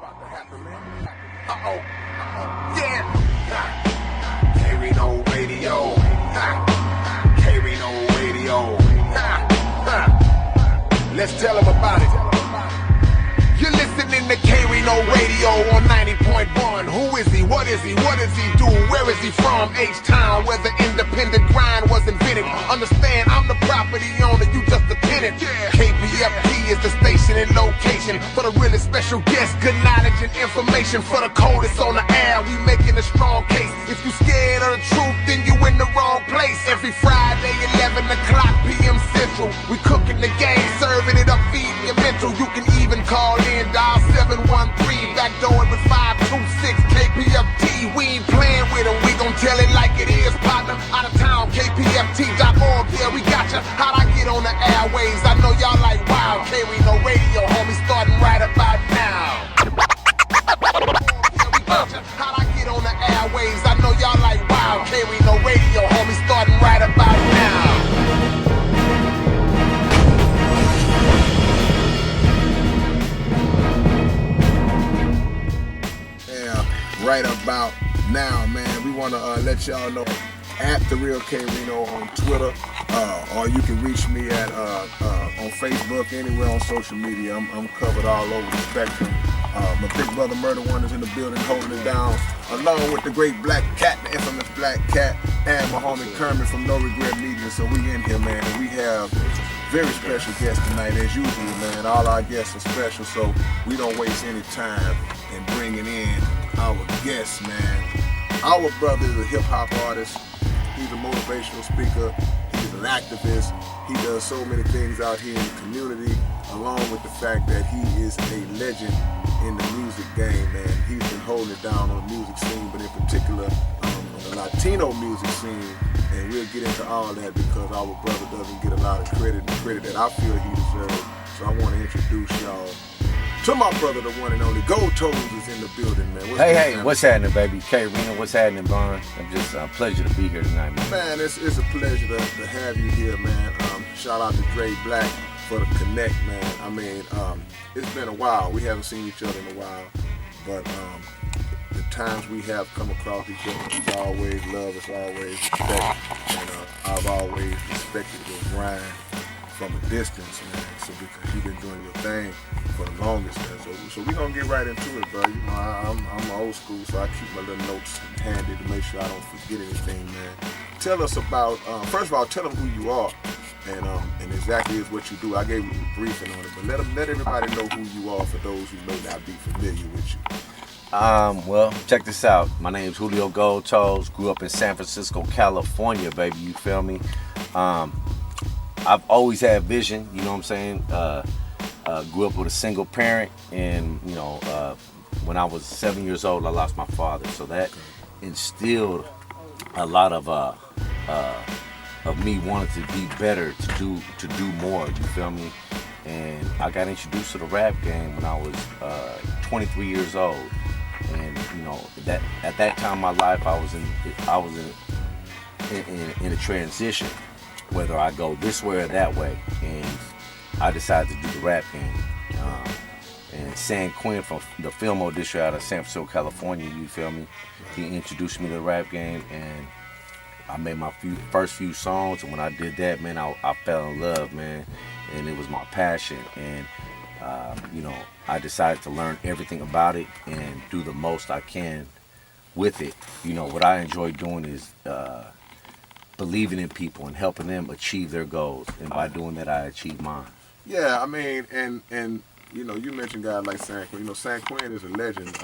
Uh-oh. Yeah. K-Rino Radio. K-Rino Radio. Let's tell them about it. You're listening to K-Rino Radio on 90.1. Who is he? What is he? What does he do? Where is he from? H-Town, where the independent grind was invented. Understand, I'm the property owner, you just a tenant. KPFT is the station and location for the really special guests. Good knowledge and information for the coldest on the air. We making a strong case. If you scared of the truth, then you in the wrong place. Every Friday, 11 o'clock p.m. Central. We cooking the game, serving it up, feeding your mental. You can even call in, dial 713, backdoor it with 526 KPFT. We ain't playing with them, we gon' tell it like it is, partner. Out of town, KPFT.org, yeah, we got ya. How'd I get on the airways? I know y'all like, wow, K-Rino Radio, homie, starting right about now. Yeah, we got ya. How'd I get on the airways? I know y'all like, wow, K-Rino Radio, homie, starting right about now. Right about now, man, we want to let y'all know at The Real K-Rino on Twitter, or you can reach me at on Facebook, anywhere on social media. I'm covered all over the spectrum. My big brother Murder One is in the building holding it down, along with the great Black Cat, the infamous Black Cat, and my homie Kermit from No Regret Media. So we in here, man, and we have very special guests tonight, as usual, man. All our guests are special, so we don't waste any time in bringing in our guest, man. Our brother is a hip-hop artist. He's a motivational speaker. He's an activist. He does so many things out here in the community, along with the fact that he is a legend in the music game, man. He's been holding it down on the music scene, but in particular on the Latino music scene. And we'll get into all that because our brother doesn't get a lot of credit, the credit that I feel he deserves. So I want to introduce y'all to my brother, the one and only Gold Toes is in the building, man. What's happening, baby? K-Rino, what's happening, Vaughn? It's just a pleasure to be here tonight, man. Man, it's a pleasure to have you here, man. Shout out to Dre Black for the connect, man. I mean, it's been a while. We haven't seen each other in a while, but the times we have come across each other, it's always love, it's always respect, and I've always respected your grind from a distance, man. So because you've been doing your thing for the longest, man. So we're gonna get right into it, bro. You know, I'm old school, so I keep my little notes handy to make sure I don't forget anything, man. Tell us about, first of all, tell them who you are, and exactly is what you do. I gave you a briefing on it, but let everybody know who you are for those who may not be familiar with you. Well, check this out. My name's Julio Gold Toes. Grew up in San Francisco, California, baby. You feel me? I've always had vision. You know what I'm saying? Grew up with a single parent, and you know, when I was 7 years old, I lost my father. So that instilled a lot of me wanting to be better, to do more. You feel me? And I got introduced to the rap game when I was 23 years old. And you know, that at that time in my life, I was in a transition, whether I go this way or that way, and I decided to do the rap game. And San Quinn from the Fillmore District out of San Francisco, California, you feel me? He introduced me to the rap game, and I made my first few songs. And when I did that, man, I fell in love, man, and it was my passion. And you know, I decided to learn everything about it and do the most I can with it. You know, what I enjoy doing is believing in people and helping them achieve their goals. And by doing that, I achieve mine. Yeah, I mean, and you know, you mentioned guys like San Quinn. You know, San Quinn is a legend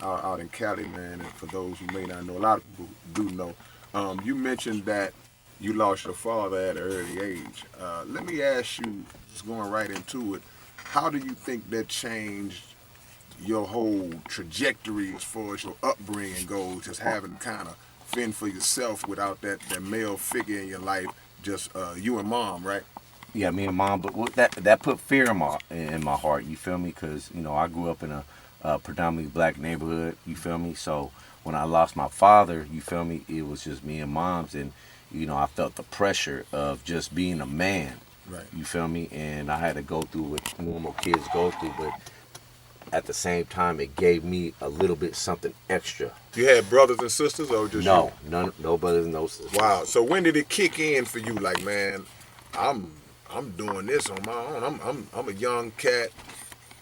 out in Cali, man. And for those who may not know, a lot of people do know. You mentioned that you lost your father at an early age. Let me ask you, just going right into it, how do you think that changed your whole trajectory as far as your upbringing goes, just having kind of fend for yourself without that male figure in your life, just you and mom, right? Yeah, me and mom, but that put fear in my heart, you feel me? Because, you know, I grew up in a predominantly black neighborhood, you feel me? So when I lost my father, you feel me, it was just me and mom's, and, you know, I felt the pressure of just being a man, right? You feel me? And I had to go through what normal kids go through, but at the same time, it gave me a little bit something extra. You had brothers and sisters, or just No, you? no brothers, no sisters. Wow. So when did it kick in for you? Like, man, I'm I'm doing this on my own. I'm a young cat,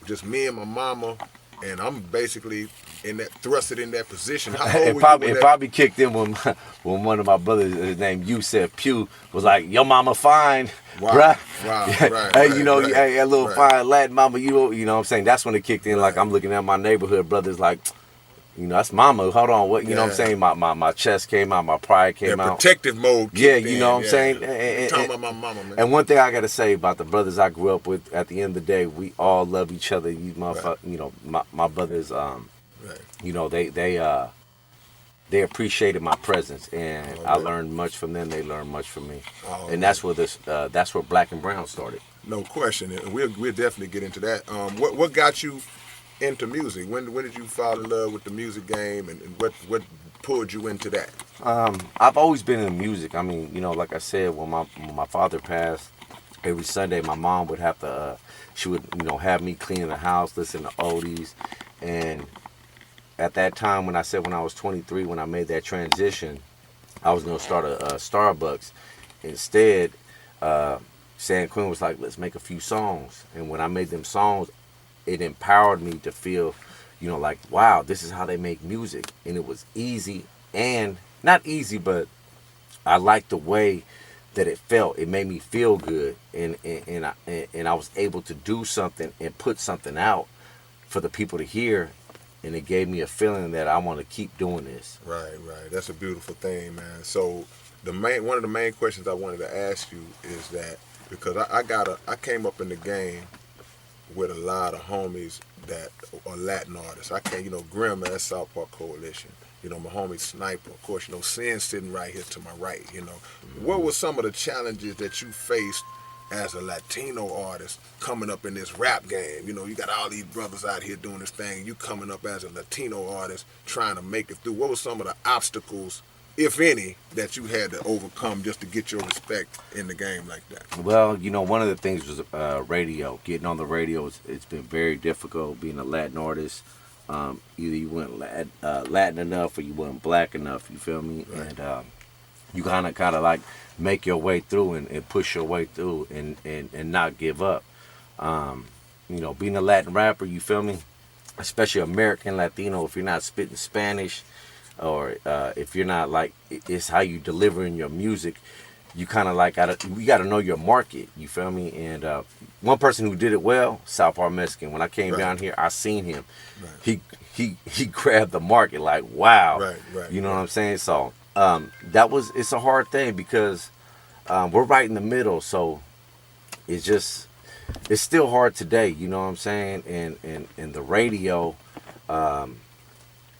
just me and my mama, and I'm basically in that thrusted in that position. How old were you? It probably kicked in when when one of my brothers, his name Yusef Pugh, was like, "Your mama fine, Wow. bruh." Wow. Hey, Right. you know, Right. hey, a little Right. fine Latin mama, you know what I'm saying? That's when it kicked in. Like Right. I'm looking at my neighborhood brothers, like, you know, that's mama. Hold on, what? You know what I'm Yeah. saying? My chest came out, my pride came That out. protective mode. Yeah, kicked you in, know what I'm yeah. saying? You talking about my mama, man. And one thing I gotta say about the brothers I grew up with, at the end of the day, we all love each other. You motherfucker, Right. you know, my brothers, Right. you know, they appreciated my presence, and Oh, I man. learned much from them. They learned much from me, Oh, and man. that's where Black and Brown started. No question. And we'll definitely get into that. What got you into music? When did you fall in love with the music game, and what pulled you into that? I've always been in music. I mean, you know, like I said, when my father passed, every Sunday my mom would have to, she would, you know, have me cleaning the house, listen to oldies, and at that time when I was 23, when I made that transition, I was gonna start a Starbucks. Instead, San Quinn was like, "Let's make a few songs," and when I made them songs, it empowered me to feel, you know, like, wow, this is how they make music, and it was easy and not easy, but I liked the way that it felt. It made me feel good, and I was able to do something and put something out for the people to hear, and it gave me a feeling that I want to keep doing this. Right. That's a beautiful thing, man. So one of the main questions I wanted to ask you is that because I came up in the game with a lot of homies that are Latin artists. I can't, Grim, that's South Park Coalition. My homie Sniper, of course, Sin sitting right here to my right, What were some of the challenges that you faced as a Latino artist coming up in this rap game? You got all these brothers out here doing this thing. You coming up as a Latino artist trying to make it through. What were some of the obstacles, if any, that you had to overcome just to get your respect in the game like that? Well, one of the things was radio. Getting on the radio, it's been very difficult being a Latin artist. Either you weren't Latin enough or you weren't black enough, you feel me? Right. And you kind of like make your way through and push your way through and not give up. Being a Latin rapper, you feel me? Especially American Latino, if you're not spitting Spanish or if you're not like, it's how you deliver in your music, you kind of like you got to know your market, you feel me? And one person who did it well, South Park Mexican. When I came down here, I seen him. Right. He grabbed the market like, wow. Right. You know what I'm saying? So it's a hard thing because we're right in the middle. So it's still hard today. You know what I'm saying? And the radio,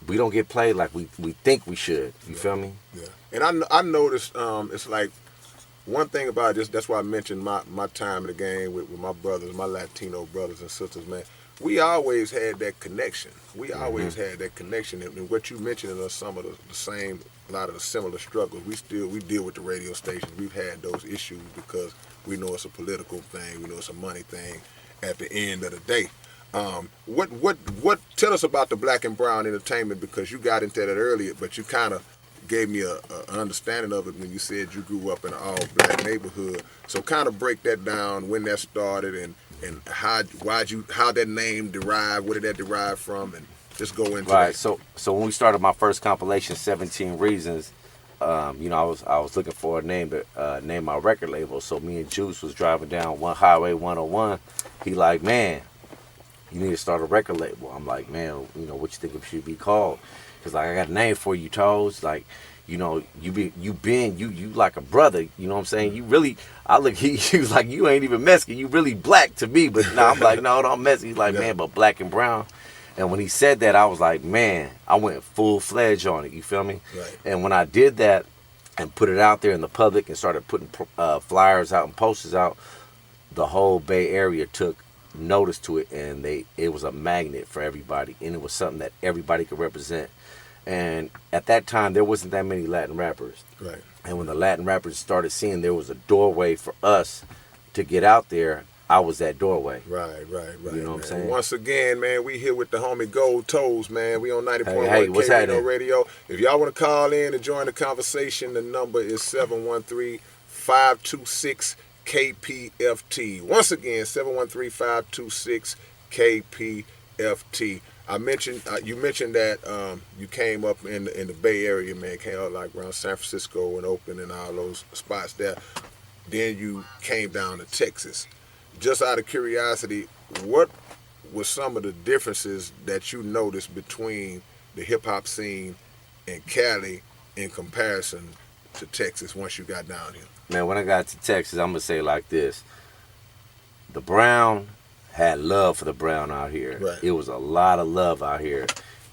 we don't get played like we think we should. You feel me? Yeah. And I noticed it's like one thing about this, that's why I mentioned my time in the game with my brothers, my Latino brothers and sisters, man. We always had that connection. We always had that connection. And what you mentioned are some of the same, a lot of the similar struggles. We deal with the radio stations. We've had those issues because we know it's a political thing. We know it's a money thing at the end of the day. What tell us about the Black and Brown Entertainment, because you got into that earlier, but you kind of gave me an understanding of it when you said you grew up in an all-black neighborhood. So kind of break that down, when that started and how that name derived, where did that derive from, and just go into right. that. So when we started my first compilation, 17 Reasons, I was looking for a name to name my record label. So me and Juice was driving down Highway 101. He like, man, you need to start a record label. I'm like, man, what you think it should be called? Cause like I got a name for you, Toes. Like, you like a brother. You know what I'm saying? You really, he was like, you ain't even Mexican. You really black to me. But no, I'm like, no, I'm Mexican. He's like, man, but Black and Brown. And when he said that, I was like, man, I went full-fledged on it. You feel me? Right. And when I did that and put it out there in the public and started putting flyers out and posters out, the whole Bay Area took notice to it, and it was a magnet for everybody, and it was something that everybody could represent. And at that time, there wasn't that many Latin rappers. Right. And when the Latin rappers started seeing there was a doorway for us to get out there, I was that doorway. Right. You know what I'm Man. saying? Once again, man, we here with the homie Gold Toes, man. We on 90.1 Hey, what's K-Rino happening? Radio. If y'all want to call in and join the conversation, the number is 713-526-KPFT. Once again, 713-526-KPFT. I mentioned you mentioned that you came up in the Bay Area, man. Came up like around San Francisco and Oakland and all those spots there. Then you came down to Texas. Just out of curiosity, what were some of the differences that you noticed between the hip hop scene in Cali in comparison to Texas once you got down here? Man, when I got to Texas, I'm gonna say it like this: the Brown had love for the Brown out here. Right. It was a lot of love out here.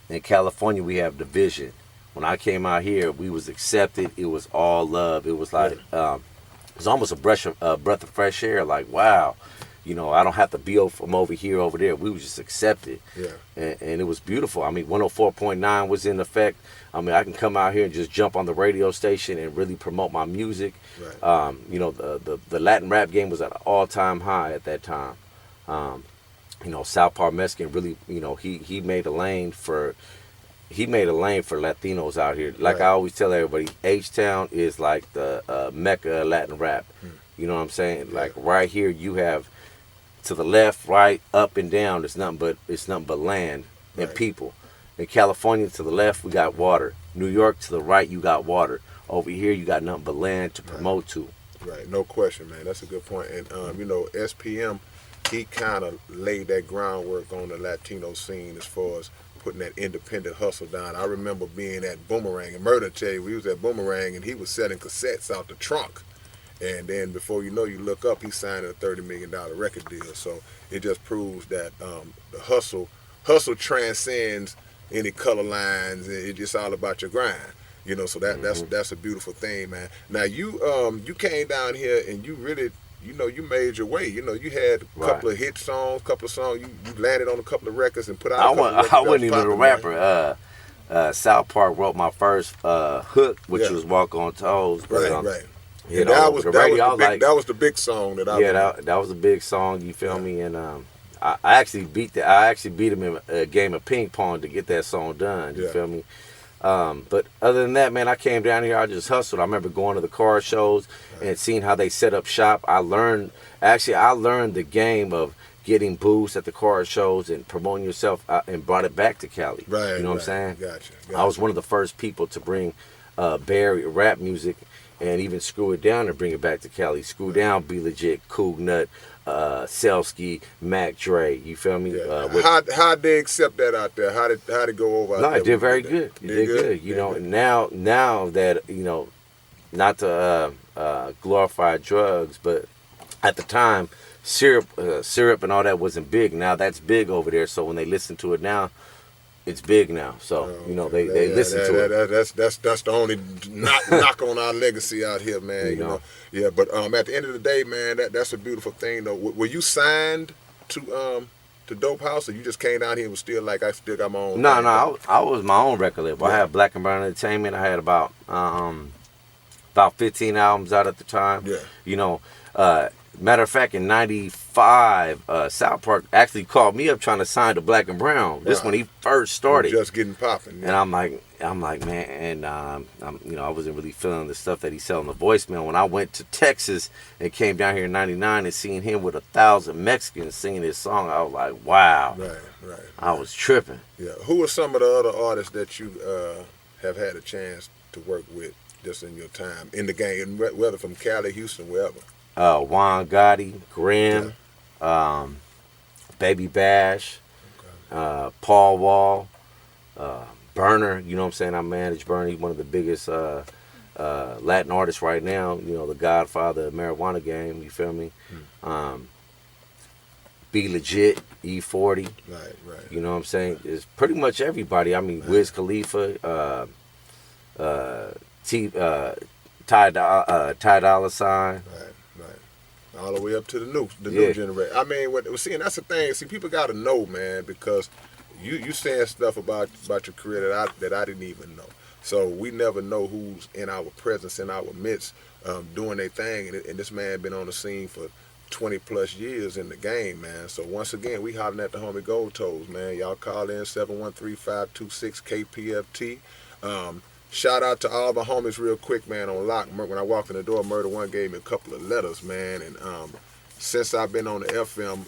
In California, we have division. When I came out here, we was accepted. It was all love. It was like it was almost a breath of fresh air. Like, wow, you know, I don't have to be from over here, over there. We was just accepted. Yeah. And it was beautiful. I mean, 104.9 was in effect. I mean, I can come out here and just jump on the radio station and really promote my music. Right. You know, the Latin rap game was at an all-time high at that time. You know, South Park Mexican really, you know, he made a lane for Latinos out here. Like Right. I always tell everybody, H-Town is like the Mecca of Latin rap. You know what I'm saying? Yeah. Like right here, you have to the left, right, up and down. It's nothing but land and Right. people. In California, to the left, we got water. New York, to the right, you got water. Over here, you got nothing but land to promote to. Right, no question, man. That's a good point. And you know, SPM, he kind of laid that groundwork on the Latino scene as far as putting that independent hustle down. I remember being at Boomerang, and Murder tell you, we was at Boomerang, and he was selling cassettes out the trunk. And then before you know, you look up, he signed a $30 million record deal. So it just proves that the hustle transcends any color lines. It's just all about your grind. You know, so that's a beautiful thing, man. Now you came down here and you really, you know, you made your way. You know, you had a couple of hit songs, couple of songs. You landed on a couple of records and put out. I wasn't even a rapper. South Park wrote my first hook, which was "Walk on Toes." But, Right. You know, that was the big song that I. Yeah, that was a big song. You feel me? And I actually beat him in a game of ping pong to get that song done. You feel me? But other than that, man, I came down here. I just hustled. I remember going to the car shows and seeing how they set up shop. I learned the game of getting booths at the car shows and promoting yourself and brought it back to Cali. Right. You know what I'm saying? Gotcha. I was one of the first people to bring Barry rap music and even Screw It Down and bring it back to Cali. Screw Down, Be Legit, Cool Nut, Selsky, Mac Dre. You feel me? How they accept that out there? How did go over out there? No, it did very good. It did good. You know, and now that, you know, not to glorify drugs, but at the time, syrup and all that wasn't big. Now that's big over there. So when they listen to it now, it's big now. So you know they listen to it. That's the only knock on our legacy out here, man. You know. Yeah, but at the end of the day, man, that's a beautiful thing though. Were you signed to Dope House, or you just came down here and was still like, I still got my own? No, I was my own record label. I had Black and Brown Entertainment. I had about 15 albums out at the time. Yeah. You know, matter of fact, in '95, South Park actually called me up trying to sign to Black and Brown. This when he first started. Just getting popping. And I'm like, man, and you know, I wasn't really feeling the stuff that he said on the voicemail. When I went to Texas and came down here in '99 and seeing him with 1,000 Mexicans singing his song, I was like, wow. Right. I was tripping. Yeah. Who are some of the other artists that you have had a chance to work with just in your time in the game, whether from Cali, Houston, wherever? Juan Gotti, Grimm, Baby Bash, Paul Wall, Burner. You know what I'm saying? I manage Burner. He's one of the biggest Latin artists right now. You know, the godfather of the marijuana game. You feel me? Be Legit, E40. Right. You know what I'm saying? It's pretty much everybody. I mean, Wiz Khalifa, Ty Dolla Sign. Right. All the way up to the new generation. I mean, and that's the thing. See, people got to know, man, because you saying stuff about your career that I didn't even know. So we never know who's in our presence, in our midst, doing their thing. And this man been on the scene for 20 plus years in the game, man. So once again, we hollering at the homie Gold Toes, man. Y'all call in 713-526-KPFT. Shout out to all the homies real quick, man, on lock. When I walked in the door, Murder One gave me a couple of letters, man. And since I've been on the FM,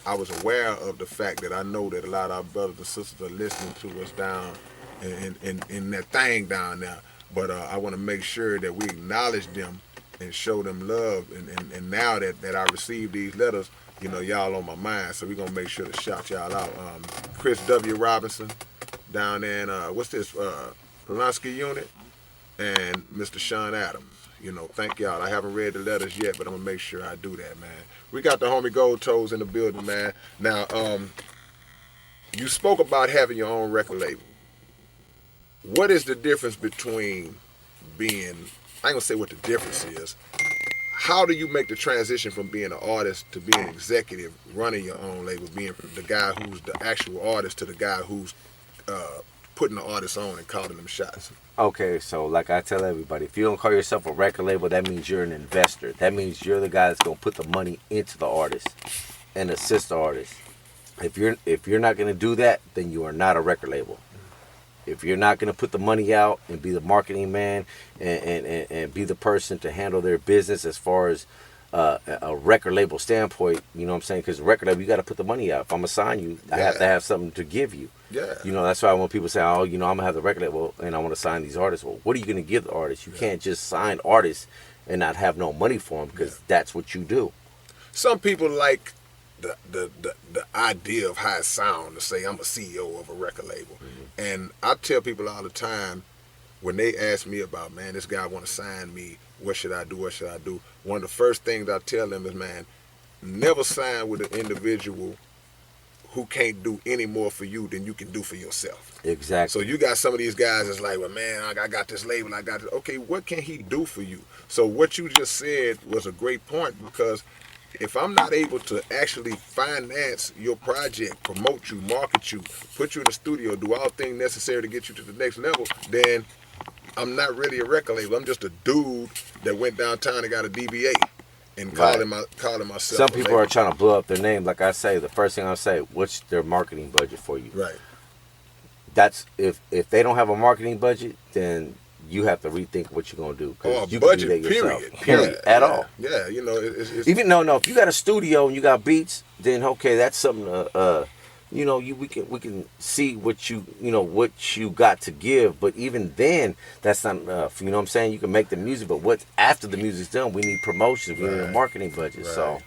I was aware of the fact that I know that a lot of our brothers and sisters are listening to us down in that thing down there. But I want to make sure that we acknowledge them and show them love. And now that I received these letters, you know, y'all on my mind. So we're going to make sure to shout y'all out. Chris W. Robinson down there in, what's this, Polanski unit, and Mr. Sean Adams. You know, thank y'all. I haven't read the letters yet, but I'm going to make sure I do that, man. We got the homie Gold Toes in the building, man. Now, you spoke about having your own record label. What is the difference between being, I ain't going to say what the difference is. How do you make the transition from being an artist to being an executive, running your own label, being the guy who's the actual artist to the guy who's putting the artists on and calling them shots? Okay, so like I tell everybody, if you don't call yourself a record label, that means you're an investor. That means you're the guy that's gonna put the money into the artist and assist the artist. If you're not gonna do that, then you are not a record label. If you're not gonna put the money out and be the marketing man and be the person to handle their business as far as a record label standpoint, you know what I'm saying? Because record label, you got to put the money out. If I'm gonna sign you, I have to have something to give you. Yeah. You know, that's why when people say, oh, you know, I'm gonna have the record label and I want to sign these artists. Well, what are you gonna give the artists? You can't just sign artists and not have no money for them, because that's what you do. Some people like the idea of how it sounds to say I'm a CEO of a record label. Mm-hmm. And I tell people all the time when they ask me about, man, this guy want to sign me, what should I do, what should I do? One of the first things I tell them is, man, never sign with an individual who can't do any more for you than you can do for yourself. Exactly. So you got some of these guys that's like, well, man, I got this label, I got this. Okay, what can he do for you? So what you just said was a great point, because if I'm not able to actually finance your project, promote you, market you, put you in the studio, do all things necessary to get you to the next level, then I'm not really a record label. I'm just a dude that went downtown and got a DBA and calling myself. Some people are trying to blow up their name. Like I say, the first thing I say, what's their marketing budget for you? Right. That's if they don't have a marketing budget, then you have to rethink what you're gonna do. Or you budget, can do that yourself. period. Period. At all. Yeah, you know, it's even no. If you got a studio and you got beats, then okay, that's something. You know, we can see what you got to give. But even then, that's not enough. You know what I'm saying? You can make the music, but what's after the music's done? We need promotions. We need a marketing budget. Right. So.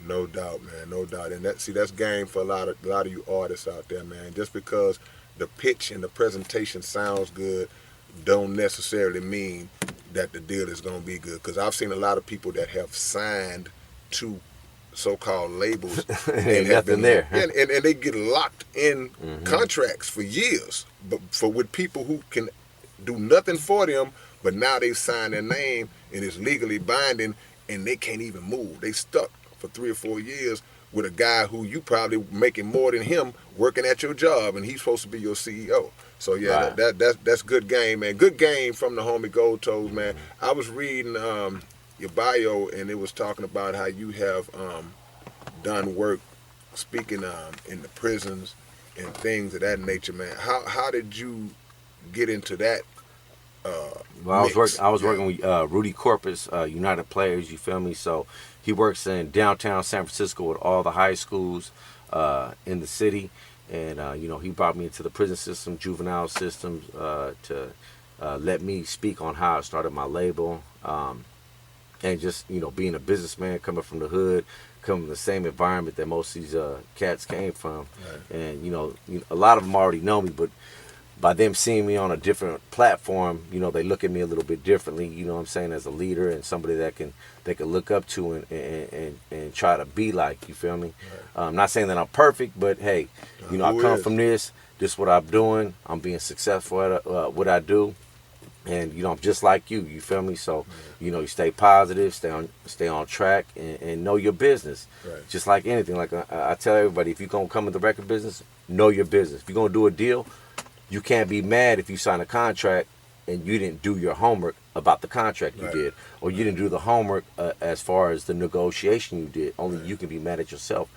No doubt, man, no doubt. And that's game for a lot of you artists out there, man. Just because the pitch and the presentation sounds good, don't necessarily mean that the deal is going to be good. Because I've seen a lot of people that have signed to so-called labels and have been there, and they get locked in contracts for years, but with people who can do nothing for them, but now they sign their name and it's legally binding, and they can't even move. They stuck for 3 or 4 years with a guy who you probably making more than him working at your job, and he's supposed to be your CEO. So yeah, that's good game, man. Good game from the homie Gold Toes, man. I was reading your bio, and it was talking about how you have done work speaking in the prisons and things of that nature, man. How did you get into that? Well, I was working with Rudy Corpus, United Players. You feel me? So he works in downtown San Francisco with all the high schools in the city, and you know, he brought me into the prison system, juvenile systems, to let me speak on how I started my label, and just, you know, being a businessman coming from the hood, coming from the same environment that most of these cats came from, and you know, a lot of them already know me, but by them seeing me on a different platform, you know, they look at me a little bit differently, you know what I'm saying, as a leader and somebody that they can look up to and try to be like, you feel me? I'm not saying that I'm perfect, but hey, you know, I come from this is what I'm doing, I'm being successful at what I do, and you know, I'm just like you feel me? So, you know, you stay positive, stay on track, and know your business. Right. Just like anything, like I tell everybody, if you're gonna come in the record business, know your business. If you're gonna do a deal, you can't be mad if you sign a contract and you didn't do your homework about the contract you did, or you didn't do the homework as far as the negotiation you did. Only you can be mad at yourself.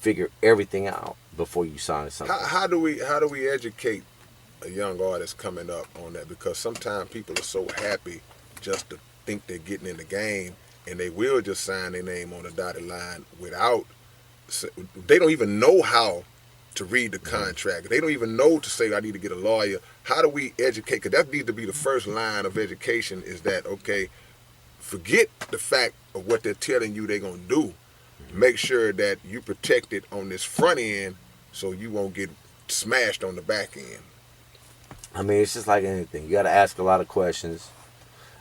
Figure everything out before you sign something. How do we educate a young artist coming up on that? Because sometimes people are so happy just to think they're getting in the game, and they will just sign their name on the dotted line without. They don't even know how to read the contract. They don't even know to say I need to get a lawyer. How do we educate? Because that needs to be the first line of education. Is that okay? Forget the fact of what they're telling you they're gonna do. Make sure that you protect it on this front end, so you won't get smashed on the back end. I mean, it's just like anything. You got to ask a lot of questions.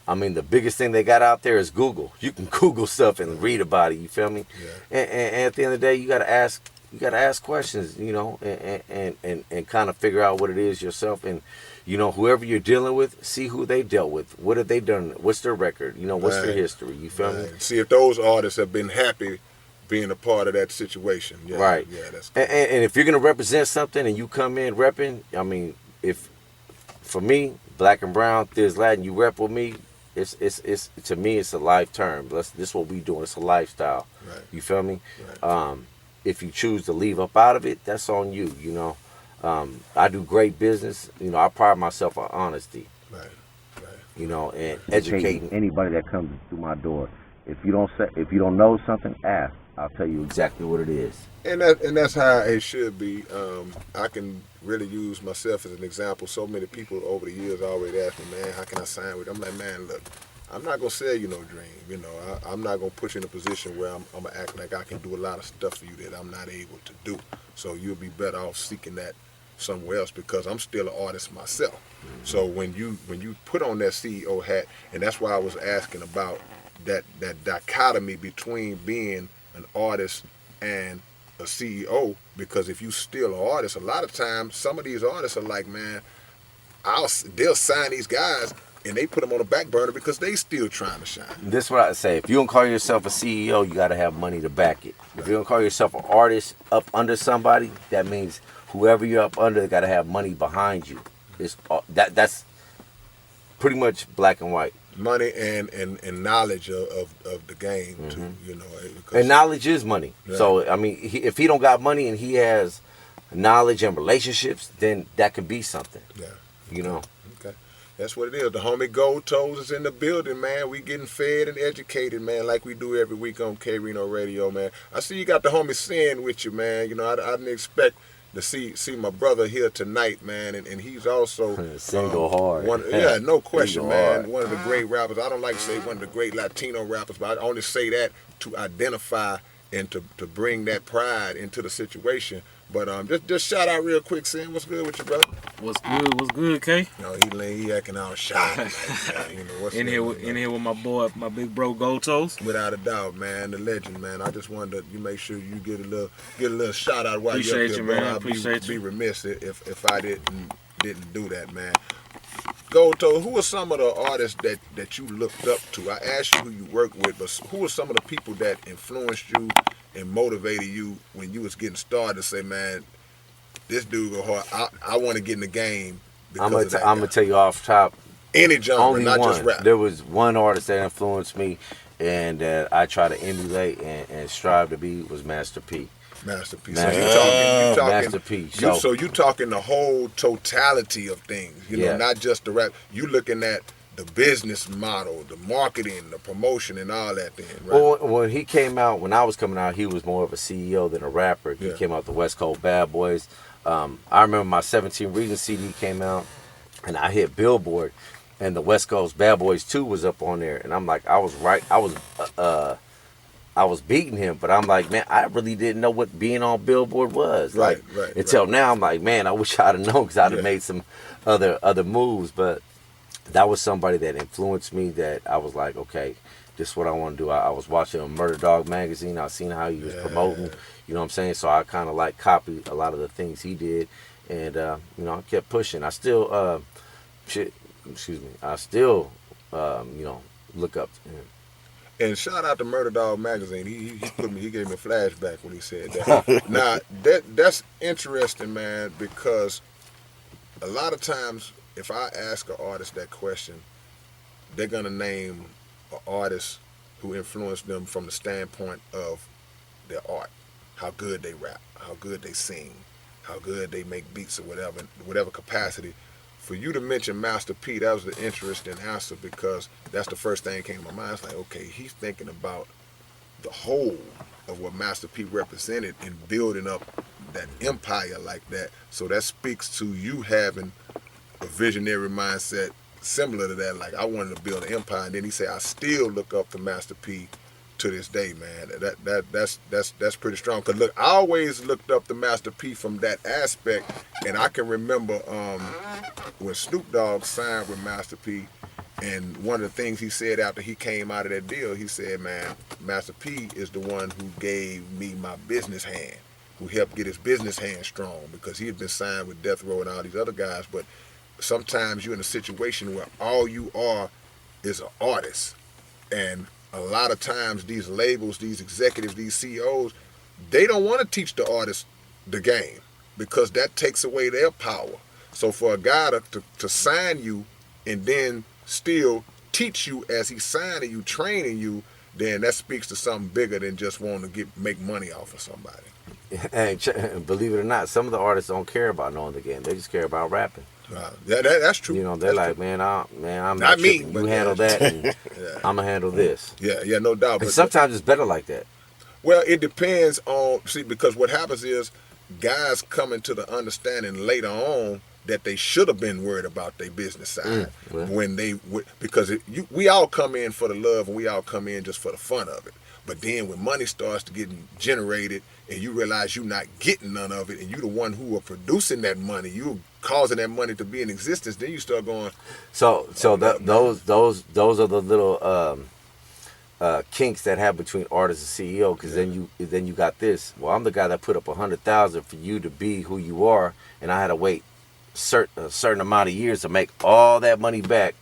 I mean, the biggest thing they got out there is Google. You can Google stuff and read about it. You feel me? Yeah. And at the end of the day, you got to ask. You got to ask questions. And kind of figure out what it is yourself. And whoever you're dealing with, see who they dealt with. What have they done? What's their record? What's their history? You feel me? See if those artists have been happy being a part of that situation. Yeah, right. Yeah, that's cool. And if you're gonna represent something and you come in repping, I mean, if for me, Black and Brown, Thiz Latin, you rep with me, it's to me it's a life term. This is what we doing. It's a lifestyle. Right. You feel me? Right. If you choose to leave up out of it, that's on you. I do great business. I pride myself on honesty. Right. And educating anybody that comes through my door. If you don't know something, ask. I'll tell you exactly what it is. And that's how it should be. I can really use myself as an example. So many people over the years always ask me, man, how can I sign with you? I'm like, man, look, I'm not gonna sell you no dream. I'm not gonna put you in a position where I'm gonna act like I can do a lot of stuff for you that I'm not able to do. So you'll be better off seeking that somewhere else, because I'm still an artist myself. Mm-hmm. So when you put on that CEO hat, and that's why I was asking about that dichotomy between being an artist and a CEO, because if you still an artist, a lot of times some of these artists are like, man, they'll sign these guys and they put them on the back burner because they still trying to shine. This is what I say. If you don't call yourself a CEO, you got to have money to back it. If you don't call yourself an artist up under somebody, that means whoever you're up under got to have money behind you. That's pretty much black and white. Money and knowledge of the game, mm-hmm. too, and knowledge is money. Yeah. So I mean, if he don't got money and he has knowledge and relationships, then that could be something. Yeah. Okay. That's what it is. The homie Gold Toes is in the building, man. We getting fed and educated, man, like we do every week on K-Rino Radio, man. I see you got the homie Sin with you, man. I didn't expect to see my brother here tonight, man, and he's also single hard. No question, man. Hard. One of the great rappers. I don't like to say one of the great Latino rappers, but I only say that to identify and to bring that pride into the situation. But just shout out real quick, Sam. What's good with you, brother? What's good, K? No, he acting all shy. What's in here with my boy, my big bro Gold Toes. Without a doubt, man, the legend, man. I just wanted to make sure you get a little shout out while you're up here, man. I'd Appreciate you. Be remiss if I didn't do that, man. Gold Toe, who are some of the artists that you looked up to? I asked you who you work with, but who are some of the people that influenced you and motivated you when you was getting started to say, man, this dude go hard. I want to get in the game. I'm gonna tell you off top. Any genre, only not one. just rap. There was one artist that influenced me, and that I try to emulate and strive to be was Master P. Master P. So you talking Master P. So you talking the whole totality of things. Not just the rap. You looking at the business model, the marketing, the promotion, and all that thing, right? Well, when he came out, when I was coming out, he was more of a CEO than a rapper. He came out the West Coast Bad Boys. I remember my 17 Reasons CD came out, and I hit Billboard, and the West Coast Bad Boys 2 was up on there, and I'm like, I was right. I was beating him, but I'm like, man, I really didn't know what being on Billboard was. Right. Until now, I'm like, man, I wish I'd have known, because I'd have made some other moves, but that was somebody that influenced me, that I was like, okay, this is what I want to do. I was watching a Murder Dog magazine. I seen how he was promoting, you know what I'm saying? So I kind of like copied a lot of the things he did, and I kept pushing. I still, I still, look up to him. And shout out to Murder Dog magazine. He gave me a flashback when he said that. Now that's interesting, man, because a lot of times if I ask an artist that question, they're gonna name an artist who influenced them from the standpoint of their art, how good they rap, how good they sing, how good they make beats or whatever capacity. For you to mention Master P, that was the interesting answer because that's the first thing that came to my mind. It's like, okay, he's thinking about the whole of what Master P represented in building up that empire like that. So that speaks to you having a visionary mindset similar to that. Like, I wanted to build an empire, and then he said, I still look up to Master P to this day, man. That's pretty strong. Cause look, I always looked up to Master P from that aspect, and I can remember when Snoop Dogg signed with Master P, and one of the things he said after he came out of that deal, he said, man, Master P is the one who gave me my business hand, who helped get his business hand strong, because he had been signed with Death Row and all these other guys. But sometimes you're in a situation where all you are is an artist. And a lot of times these labels, these executives, these CEOs, they don't want to teach the artist the game because that takes away their power. So for a guy to sign you and then still teach you as he's signing you, training you, then that speaks to something bigger than just wanting to make money off of somebody. And believe it or not, some of the artists don't care about knowing the game. They just care about rapping. That's true. You know, they're that's like, true. I'm not me. tripping. You handle that, and Yeah. I'm gonna handle this. Yeah, no doubt. And sometimes it's better like that. Well, it depends on, because what happens is guys come into the understanding later on that they should have been worried about their business side because we all come in for the love and we all come in just for the fun of it. But then when money starts to get generated and you realize you're not getting none of it, and you're the one who are producing that money, you're causing that money to be in existence, then you start going. So those are the little kinks that have between artist and CEO. Because then you got this. Well, I'm the guy that put up $100,000 for you to be who you are, and I had to wait a certain amount of years to make all that money back.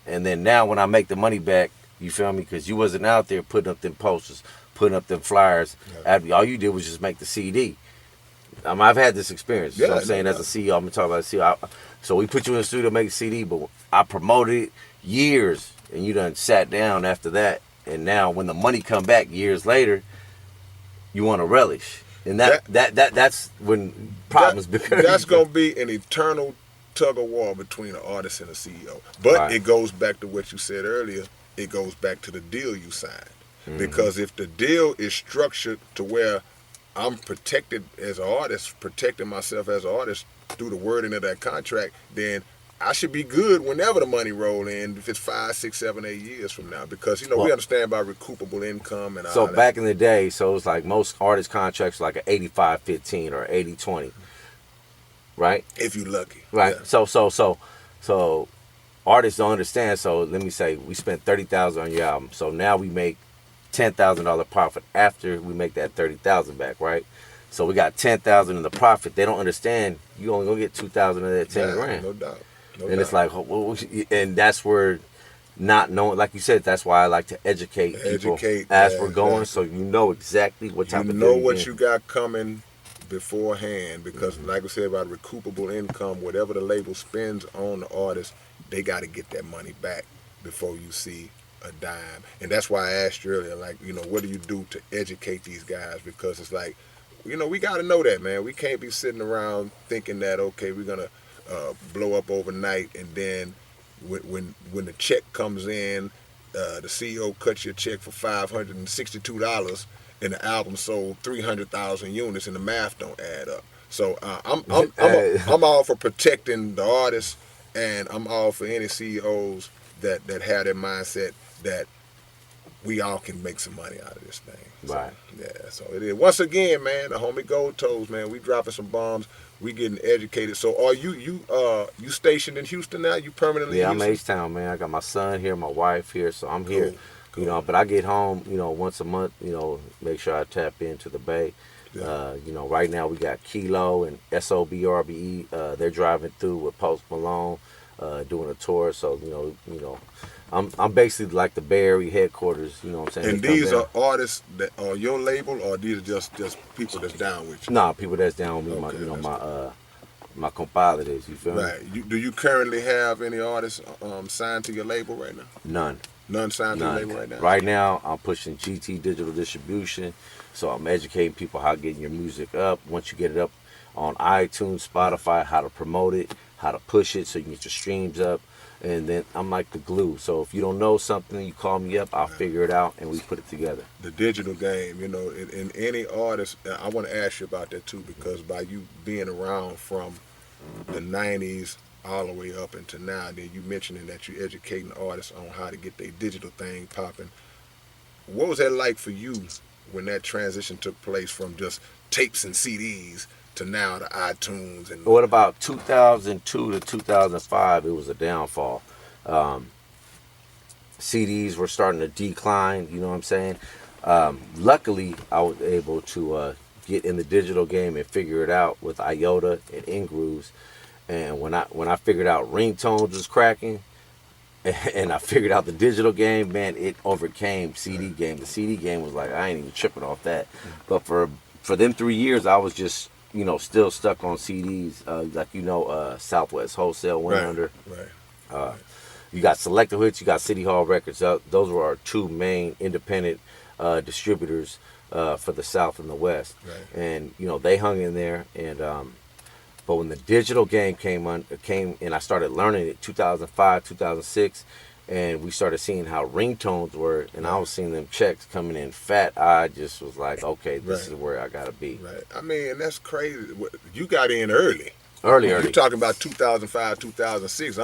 And then now when I make the money back, you feel me? Because you wasn't out there putting up them posters, putting up them flyers. Yeah. All you did was just make the CD. I've had this experience. Yeah, so I'm saying as a CEO, I'm going to talk about a CEO. So we put you in the studio to make a CD, but I promoted it years, and you done sat down after that. And now when the money come back years later, you want to relish. And that's when problems become. That's going to be an eternal tug of war between an artist and a CEO. But It goes back to what you said earlier. It goes back to the deal you signed. Mm-hmm. Because if the deal is structured to where I'm protected as an artist, protecting myself as an artist through the wording of that contract, then I should be good whenever the money roll in, if it's 5, 6, 7, 8 years from now. Because, we understand about recoupable income and all that. So back in the day, so it's like most artist contracts like an 85-15 or 80-20, right? If you're lucky. Right. Yeah. So artists don't understand. So let me say we spent $30,000 on your album. So now we make $10,000 profit after we make that $30,000 back, right? So we got $10,000 in the profit. They don't understand you only gonna get $2,000 of that $10,000. No doubt. It's like, and that's where not knowing, like you said, that's why I like to educate people as we're going, so you know exactly what type of deal what you got coming beforehand. Because, like I said about recoupable income, whatever the label spends on the artist, they got to get that money back before you see a dime. And that's why I asked you earlier, like, what do you do to educate these guys? Because it's like, we got to know that, man. We can't be sitting around thinking that, okay, we're going to blow up overnight, and then when the check comes in, the CEO cuts your check for $562, and the album sold 300,000 units, and the math don't add up. So I'm all for protecting the artists, and I'm all for any CEOs that have that mindset that we all can make some money out of this thing. Right. So, yeah, so it is. Once again, man, the homie Gold Toes, man, we dropping some bombs. We getting educated. So are you stationed in Houston now? You permanently in Houston? I'm H-Town, man. I got my son here, my wife here, so I'm here. Cool. But I get home, once a month, make sure I tap into the Bay. Yeah. Right now we got Kilo and SOBRBE. They're driving through with Post Malone, doing a tour. So, I'm basically like the Bay Area headquarters, you know what I'm saying? And these are artists that are your label, or these are just people that's down with you? Nah, people that's down with me. Okay, my compadres. You feel me? Right. Do you currently have any artists signed to your label right now? None. None signed to your None. label right now? Right now, I'm pushing GT digital distribution, so I'm educating people how getting your music up. Once you get it up on iTunes, Spotify, how to promote it, how to push it so you can get your streams up. And then I'm like the glue. So if you don't know something, you call me up, I'll figure it out, and we put it together. The digital game, in any artist, I want to ask you about that too, because by you being around from the 90s all the way up into now, then you mentioning that you're educating artists on how to get their digital thing popping. What was that like for you when that transition took place from just tapes and CDs to now the iTunes? And What about 2002 to 2005? It was a downfall. CDs were starting to decline. You know what I'm saying? Luckily, I was able to get in the digital game and figure it out with IOTA and InGrooves. And when I figured out ringtones was cracking, and I figured out the digital game, man, it overcame CD game. The CD game was like, I ain't even tripping off that. But for them 3 years, I was just, still stuck on CDs. Southwest Wholesale went under. Right. You got Selector Hits, you got City Hall Records. Those were our two main independent distributors for the South and the West. Right. And, they hung in there. And but when the digital game came and I started learning it, 2005, 2006, and we started seeing how ringtones were, and I was seeing them checks coming in fat, I just was like, okay, this is where I gotta be. Right. I mean, and that's crazy. You got in early. Early. You're talking about 2005, 2006.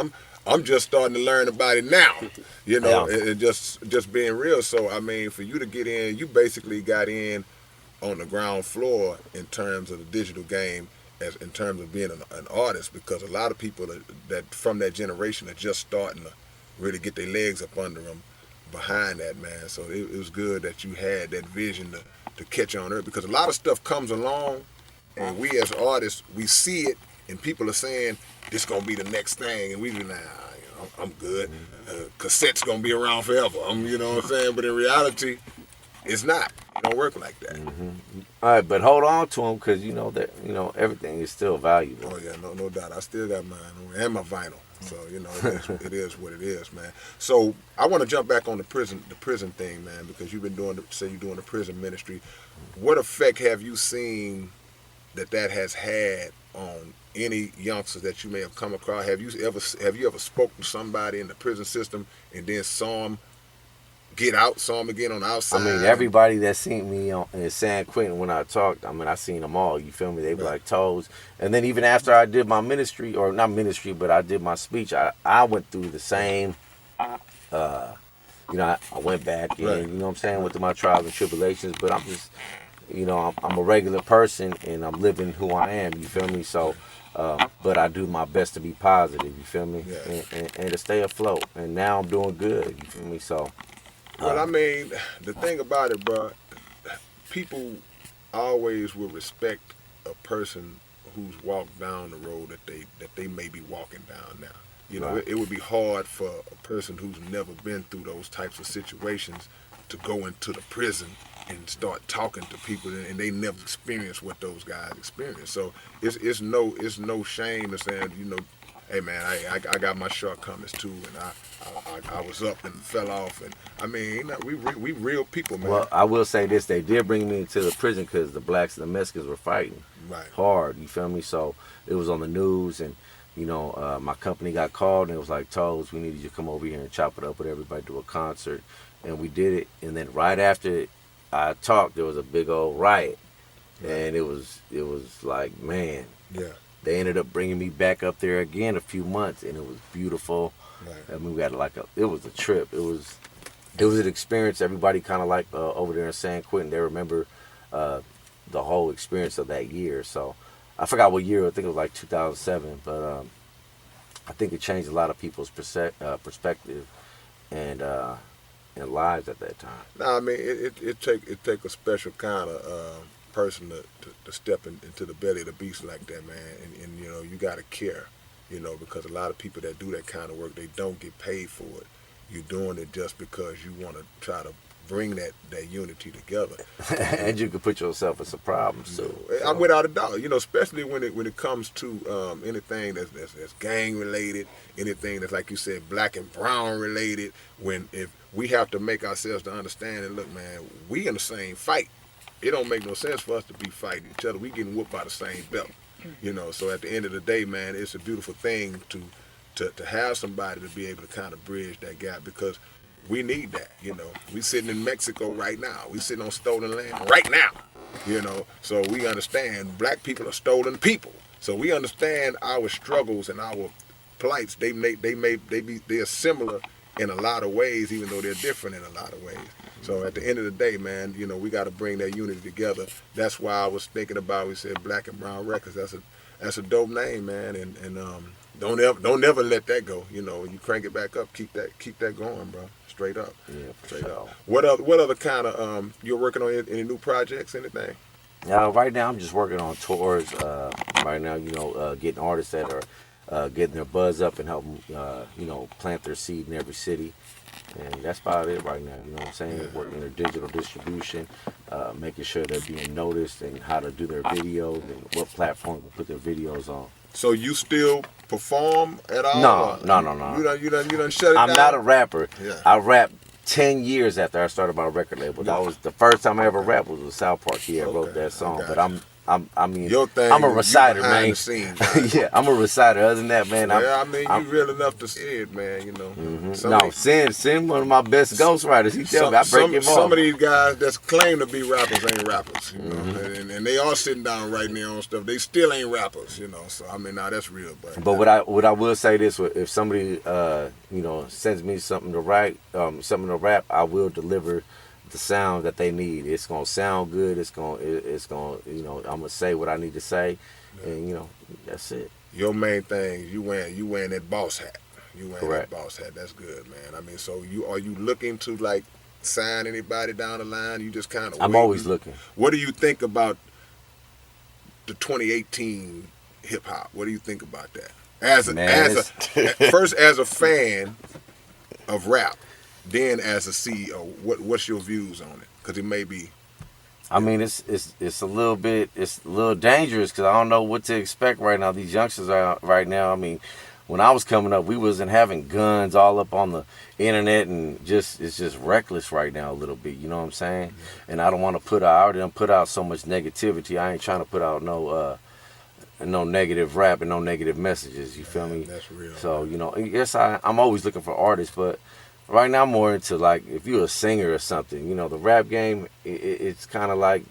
I'm just starting to learn about it now. And just being real. So I mean, for you to get in, you basically got in on the ground floor in terms of the digital game, as in terms of being an artist, because a lot of people that from that generation are just starting to really get their legs up under them behind that, man. So it was good that you had that vision to catch on earth, because a lot of stuff comes along and we as artists, we see it and people are saying this gonna be the next thing, and we do I'm good. Cassette's gonna be around forever. You know what I'm saying? But in reality, it's not. It don't work like that. Mm-hmm. All right, but hold on to them, because everything is still valuable. Oh yeah, no doubt. I still got mine and my vinyl. So it is what it is, man. So I want to jump back on the prison thing, man, because you've been doing the prison ministry. What effect have you seen that has had on any youngsters that you may have come across? Have you ever spoken to somebody in the prison system and then saw them get out, saw them again on the outside? I mean, everybody that seen me in San Quentin when I talked, I mean, I seen them all. You feel me? They were like toes. And then even after I did my ministry, or not ministry, but I did my speech, I went through the same. I went back and you know what I'm saying, went through my trials and tribulations. But I'm just, I'm a regular person and I'm living who I am. You feel me? So. But I do my best to be positive, you feel me? Yeah. And to stay afloat. And now I'm doing good, you feel me? So. Well, I mean, the thing about it, bro, people always will respect a person who's walked down the road that they may be walking down now. Right. It would be hard for a person who's never been through those types of situations to go into the prison and start talking to people, and they never experienced what those guys experienced. So it's no shame to saying, hey man, I got my shortcomings too, and I was up and fell off, and I mean, we real people, man. Well, I will say this: they did bring me into the prison because the blacks and the Mexicans were fighting hard. You feel me? So it was on the news, and my company got called, and it was like, Toes, we need you to come over here and chop it up with everybody, do a concert, and we did it. And then right after I talked, there was a big old riot, and it was like, man. Yeah. They ended up bringing me back up there again a few months, and it was beautiful. Right. I mean, we had it was a trip. It was an experience. Everybody kind of like over there in San Quentin, they remember the whole experience of that year. So I forgot what year. I think it was like 2007, but I think it changed a lot of people's perspective and lives at that time. No, I mean, it take a special kind of person to step into the belly of the beast like that, man, and you gotta care, because a lot of people that do that kind of work, they don't get paid for it. You're doing it just because you want to try to bring that unity together. And you can put yourself in some problems too. So. I'm without a doubt, especially when it comes to anything that's gang related, anything that's like you said, black and brown related. If we have to make ourselves to understand and look, man, we in the same fight. It don't make no sense for us to be fighting each other. We getting whooped by the same belt, So at the end of the day, man, it's a beautiful thing to have somebody to be able to kind of bridge that gap because we need that, We sitting in Mexico right now. We sitting on stolen land right now, So we understand black people are stolen people. So we understand our struggles and our plights. They are similar in a lot of ways, even though they're different in a lot of ways. So at the end of the day, man, we got to bring that unity together. That's why I was thinking about, we said Black and Brown Records. That's a dope name, man, and don't ever let that go. When you crank it back up, keep that going, bro. Straight up. Yeah, straight up. What other kind of you're working on any new projects, anything? Right now I'm just working on tours. Right now, getting artists that are getting their buzz up and help them, plant their seed in every city. And that's about it right now. You know what I'm saying? Yeah. Working their digital distribution, making sure they're being noticed and how to do their videos and what platform to put their videos on. So you still perform at all? No. You done shut it down? I'm not a rapper. Yeah. I rapped 10 years after I started my record label. That was the first time I ever rapped was with South Park. He had wrote that song. But Your thing, I'm a reciter, behind man. The scenes, right? Yeah, I'm a reciter. Other than that, man, you real enough to say it, man. Mm-hmm. Sin one of my best ghostwriters. He tell me I break him off. Some of these guys that claim to be rappers ain't rappers, Mm-hmm. and they all sitting down writing their own stuff. They still ain't rappers, So that's real. But what I will say this: if somebody sends me something to write, something to rap, I will deliver the sound that they need. It's gonna sound good. It's gonna I'm gonna say what I need to say, and that's it. Your main thing, you wearing that boss hat. You wearing Correct. That boss hat. That's good, man. So are you looking to like sign anybody down the line? You just kind of. I'm always looking. What do you think about the 2018 hip hop? What do you think about that? First as a fan of rap. Then as a CEO, what's your views on it? Because it may be. I mean, it's a little dangerous because I don't know what to expect right now. These youngsters are right now. I mean, when I was coming up, we wasn't having guns all up on the internet and it's just reckless right now a little bit. You know what I'm saying? Mm-hmm. And I don't want to I already done put out so much negativity. I ain't trying to put out no negative rap and no negative messages. You feel me? That's real. So yes, I'm always looking for artists, but. Right now, I'm more into like if you're a singer or something, the rap game. It's kind of like,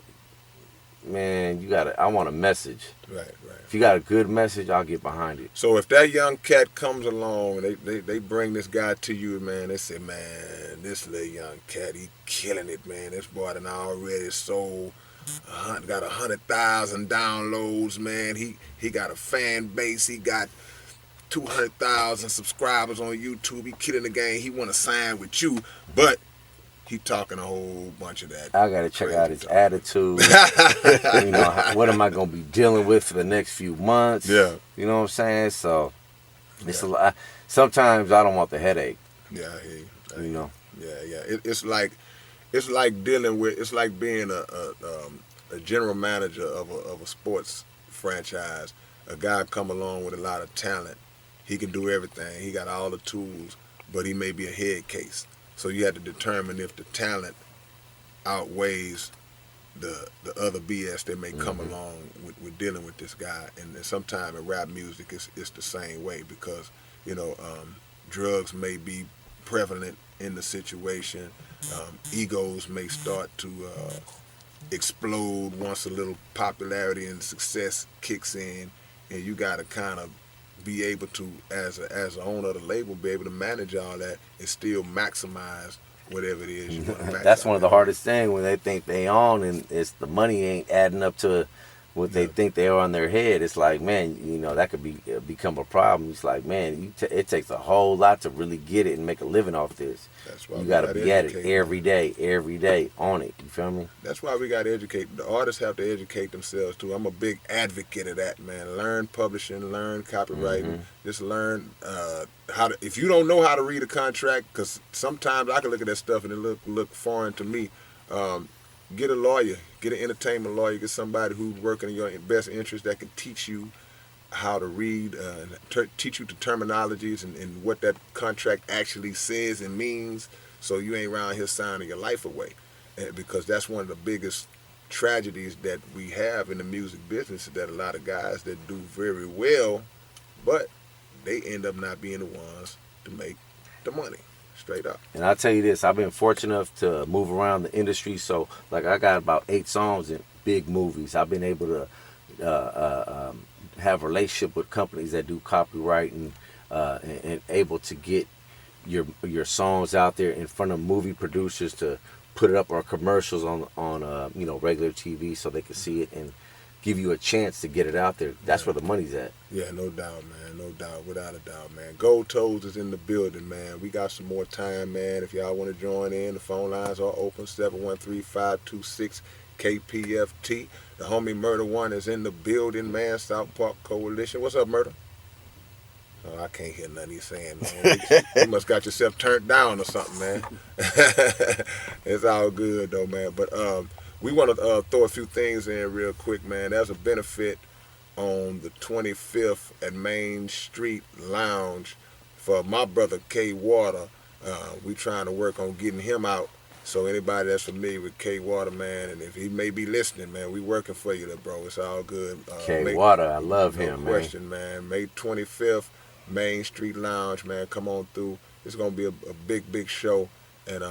man, I want a message. Right. If you got a good message, I'll get behind it. So if that young cat comes along, they bring this guy to you, man. They say, man, this little young cat, he killing it, man. This boy done already sold, got 100,000 downloads, man. He got a fan base. He got 200,000 subscribers on YouTube. He killing the game. He want to sign with you, but he talking a whole bunch of that. I gotta check out his attitude. What am I gonna be dealing with for the next few months? Yeah, you know what I'm saying. So it's a lot. Sometimes I don't want the headache. Yeah, Yeah. It's like dealing with. It's like being a general manager of a sports franchise. A guy come along with a lot of talent. He can do everything. He got all the tools, but he may be a head case. So you have to determine if the talent outweighs the other BS that may come along with dealing with this guy. And sometimes in rap music, it's the same way because, drugs may be prevalent in the situation. Egos may start to explode once a little popularity and success kicks in. And you got to kind of be able to, as an owner of the label, be able to manage all that and still maximize whatever it is you want to maximize. That's one of the hardest things when they think they own and it's the money ain't adding up to what they think they are on their head, it's like, man, that could become a problem. It's like, man, it takes a whole lot to really get it and make a living off this. That's why you we got to gotta be at it educate, every day on it. You feel me? That's why we got to educate. The artists have to educate themselves too. I'm a big advocate of that, man. Learn publishing, learn copywriting. Just learn how to. If you don't know how to read a contract, because sometimes I can look at that stuff and it look foreign to me. Get a lawyer, get an entertainment lawyer, get somebody who's working in your best interest that can teach you how to read, teach you the terminologies and what that contract actually says and means, so you ain't around here signing your life away. Because that's one of the biggest tragedies that we have in the music business, is that a lot of guys that do very well, but they end up not being the ones to make the money. Straight up. And I tell you this, I've been fortunate enough to move around the industry. So, like, I got about 8 songs in big movies. I've been able to have a relationship with companies that do copywriting and able to get your songs out there in front of movie producers to put it up, or commercials on regular TV, so they can see it and give you a chance to get it out there. That's where the money's at. Yeah, no doubt, man. No doubt, without a doubt, man. Gold Toes is in the building, man. We got some more time, man. If y'all want to join in, the phone lines are open, 713-526-KPFT. The homie Murder One is in the building, man. South Park Coalition. What's up, Murder? Oh, I can't hear nothing he's saying, man. You must got yourself turned down or something, man. It's all good, though, man. But we want to throw a few things in real quick, man. There's a benefit on the 25th at Main Street Lounge for my brother K Water. We trying to work on getting him out. So anybody that's familiar with K Water, man, and if he may be listening, man, we working for you, there, bro. It's all good. K Water, I love him, no question, man. May 25th, Main Street Lounge, man. Come on through. It's gonna be a big show, and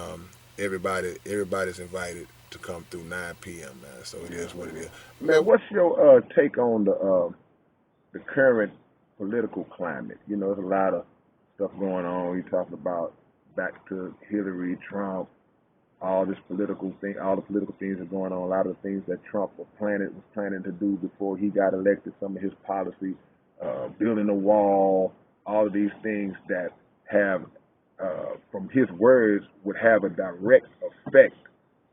everybody's invited to come through 9 p.m., man. So it is what it is. Man, what's your take on the current political climate? There's a lot of stuff going on. You talking about back to Hillary, Trump, all this political thing, all the political things are going on. A lot of the things that Trump was planning to do before he got elected, some of his policies, building a wall, all of these things that have, from his words, would have a direct effect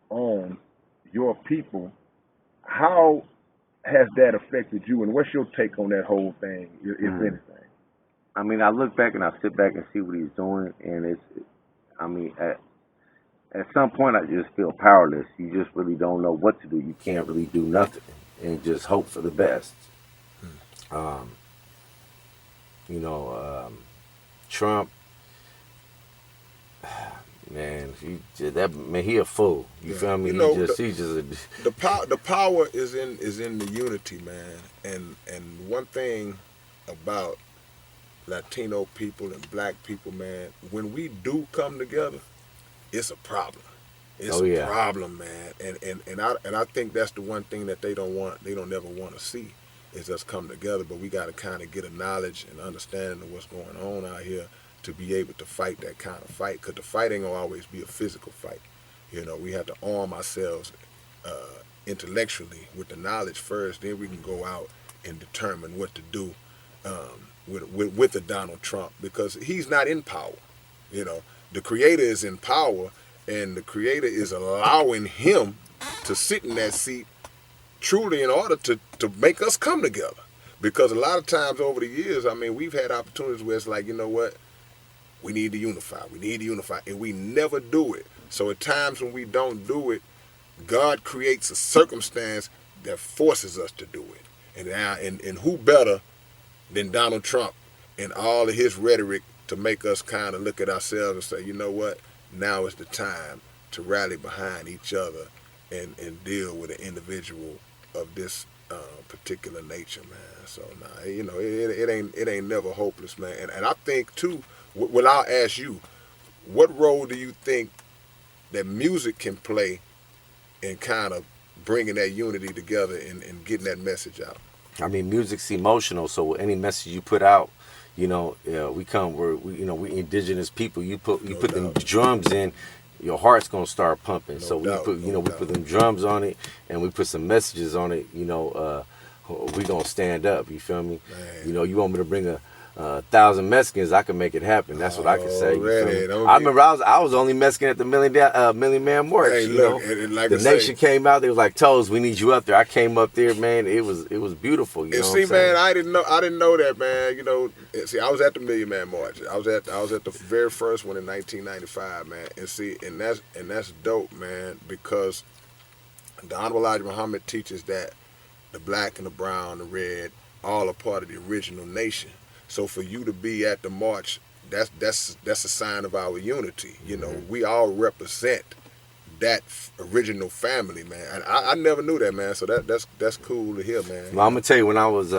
on your people. How has that affected you, and what's your take on that whole thing, if anything? I mean, I look back and I sit back and see what he's doing, and at some point I just feel powerless. You just really don't know what to do. You can't really do nothing and just hope for the best. Trump, man, he a fool. You feel me? The power is in the unity, man. And one thing about Latino people and black people, man, when we do come together, it's a problem. It's a problem, man. And I think that's the one thing that they don't never want to see, is us come together. But we got to kind of get a knowledge and understanding of what's going on out here to be able to fight that kind of fight. Because the fight ain't gonna always be a physical fight. We have to arm ourselves intellectually with the knowledge first. Then we can go out and determine what to do with the Donald Trump, because he's not in power. The creator is in power, and the creator is allowing him to sit in that seat truly in order to make us come together. Because a lot of times over the years, I mean, we've had opportunities where it's like, you know what, we need to unify, and we never do it. So at times when we don't do it, God creates a circumstance that forces us to do it. And who better than Donald Trump and all of his rhetoric to make us kind of look at ourselves and say, you know what, now is the time to rally behind each other and deal with an individual of this particular nature, man. So it ain't never hopeless, man. And I think too, well, I'll ask you, what role do you think that music can play in kind of bringing that unity together and getting that message out? I mean, music's emotional, so any message you put out, we indigenous people. You put them drums in, your heart's gonna start pumping. We put them drums on it, and we put some messages on it. we gonna stand up. You feel me? Man. You know, you want me to bring a 1,000 Mexicans, I can make it happen. That's what I can say. You feel Already, me? don't I get- remember I was the only Mexican at the Million Man March. Hey, you look, know? and like The I say- nation came out. They was like, "Toes, we need you up there." I came up there, man. It was beautiful. You And know see, what I'm saying? man, I didn't know that, man. You know, and see, I was at the Million Man March. I was at the very first one in 1995, man. And see, and that's dope, man, because the Honorable Elijah Muhammad teaches that the black and the brown, the red, all are part of the original nation. So for you to be at the march, that's a sign of our unity. You know, we all represent that original family, man. And I never knew that, man. So that's cool to hear, man. Well, I'm gonna tell you, when I was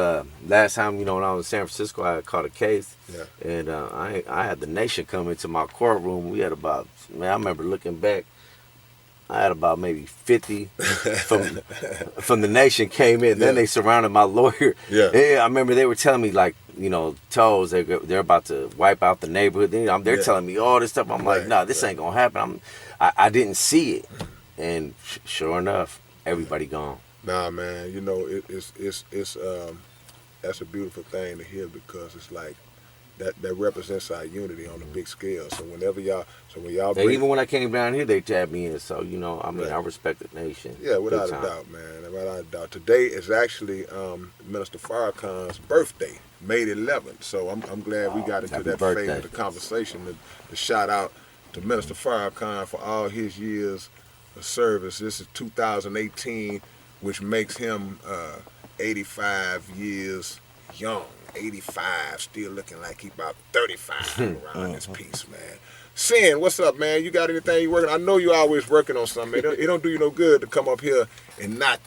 last time, you know, when I was in San Francisco, I caught a case, Yeah. and I had the nation come into my courtroom. We had about, man, I remember looking back, I had about maybe 50 from the nation came in. Then Yeah. they surrounded my lawyer. Yeah. And I remember they were telling me, like, you know, Toes, they're about to wipe out the neighborhood. They're Yeah. telling me all this stuff. I'm like, Right, nah, this ain't gonna happen. I didn't see it, and sure enough, everybody gone. Nah, man. You know, it's that's a beautiful thing to hear, because it's like that represents our unity on a big scale. So when y'all And bring, even when I came down here, they tapped me in. So, you know, I mean, Right. I respect the nation. yeah, without Big a time. doubt, man, without a doubt. Today is actually Minister Farrakhan's birthday, May 11th. So I'm glad we got into Happy that birthday. phase of the conversation to shout out to Minister Farrakhan for all his years of service. This is 2018, which makes him 85 years young. 85, still looking like he about 35 around this piece, man. Sin, what's up, man? You got anything you working? I know you always working on something. It don't do you no good to come up here and not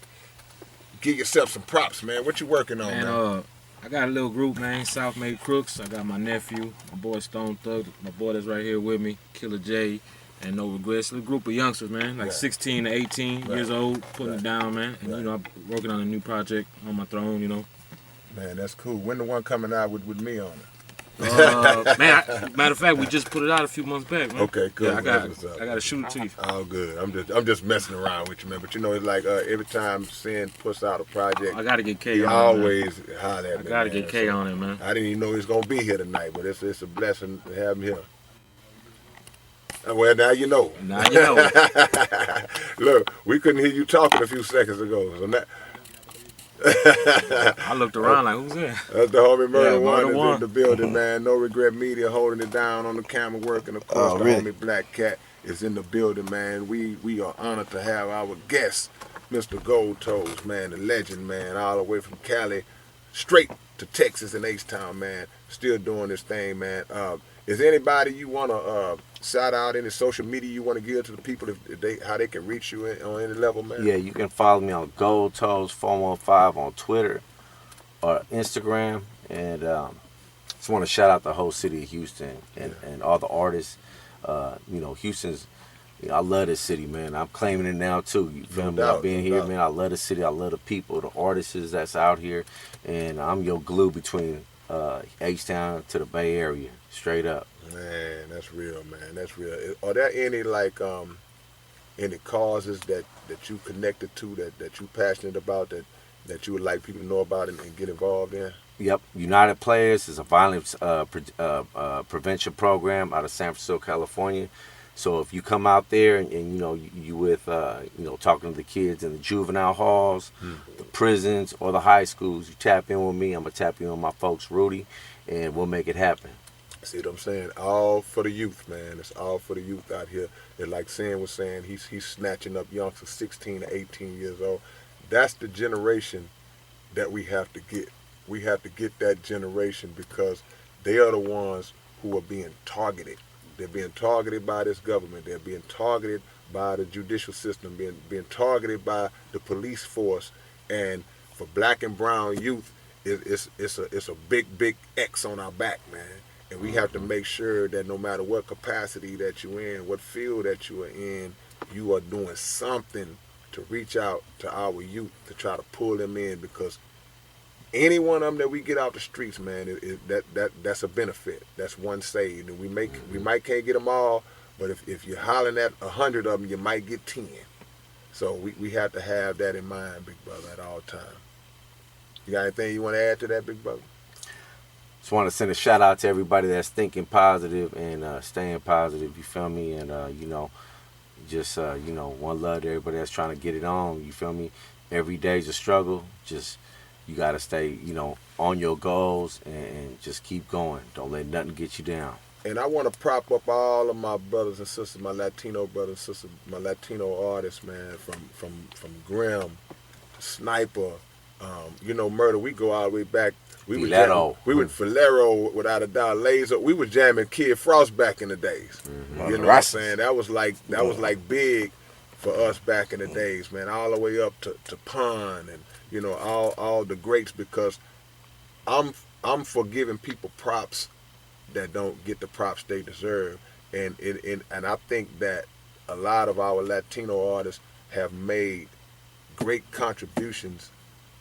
give yourself some props, man. What you working on, man? Man, I got a little group, man, South Made Crooks. I got my nephew, my boy Stone Thug, my boy that's right here with me, Killer J, and No Regrets. A little group of youngsters, man, like Right. 16 to 18 years old, putting it down, man. And, you know, I'm working on a new project on my throne, you know. Man, that's cool. When the one coming out with me on it? Matter of fact, we just put it out a few months back, man. Okay, cool. Yeah, I That's what's up. got to shoot it to you. Oh, good. I'm just messing around with you, man. But you know, it's like every time Sin puts out a project, I got to get K he on it, always holler at man. me. I got to man. get K So, on it, man. I didn't even know he was gonna be here tonight, but it's a blessing to have him here. Well, now you know. Now you know. Look, we couldn't hear you talking a few seconds ago. So now, I looked around like, who's there? that's the homie Murder Yeah, One Murder is One. in the building, man. No Regret Media holding it down on the camera work, and of course Oh, the really? homie Black Cat is in the building, man. We are honored to have our guest, Mr. Gold Toes, man, the legend, man, all the way from Cali, straight to Texas and H-Town, man. Still doing this thing, man. Is there anybody you want to shout out, any social media you want to give to the people, how they can reach you on any level, man? Yeah, you can follow me on Gold Toes 415 on Twitter or Instagram, and just want to shout out the whole city of Houston and all the artists. You know, Houston's. You know, I love this city, man. I'm claiming it now too. You feel me? doubt, I've been no here, doubt. man. I love the city. I love the people, the artists that's out here, and I'm your glue between H-Town to the Bay Area, straight up. Man, that's real, man. That's real. Are there any any causes that you connected to that you passionate about that you would like people to know about and get involved in? Yep, United Players is a violence prevention program out of San Francisco, California. So if you come out there and you know you with you know, talking to the kids in the juvenile halls, the prisons, or the high schools, you tap in with me. I'm gonna tap in with my folks, Rudy, and we'll make it happen. See what I'm saying? All for the youth, man. It's all for the youth out here. And like Sam was saying, he's snatching up youngsters 16 to 18 years old. That's the generation that we have to get. We have to get that generation, because they are the ones who are being targeted. They're being targeted by this government. They're being targeted by the judicial system, being targeted by the police force. And for black and brown youth, it's a big X on our back, man. And we have to make sure that no matter what capacity that you're in, what field that you are in, you are doing something to reach out to our youth to try to pull them in, because any one of them that we get out the streets, man, that's a benefit. That's one saved. And we might can't get them all, but if you're hollering at 100 of them, you might get 10. So we have to have that in mind, big brother, at all times. You got anything you want to add to that, big brother? Just want to send a shout out to everybody that's thinking positive and staying positive. You feel me? And just one love to everybody that's trying to get it on. You feel me? Every day's a struggle. Just you gotta stay, on your goals and just keep going. Don't let nothing get you down. And I want to prop up all of my brothers and sisters, my Latino brothers and sisters, my Latino artists, man, from Grim to Sniper, Murder. We go all the way back. We would Filero, without a doubt. Laser. We were jamming Kid Frost back in the days. Mm-hmm. You know what I'm saying? That was like big for us back in the days, man. All the way up to Pun and all the greats, because I'm for giving people props that don't get the props they deserve, and I think that a lot of our Latino artists have made great contributions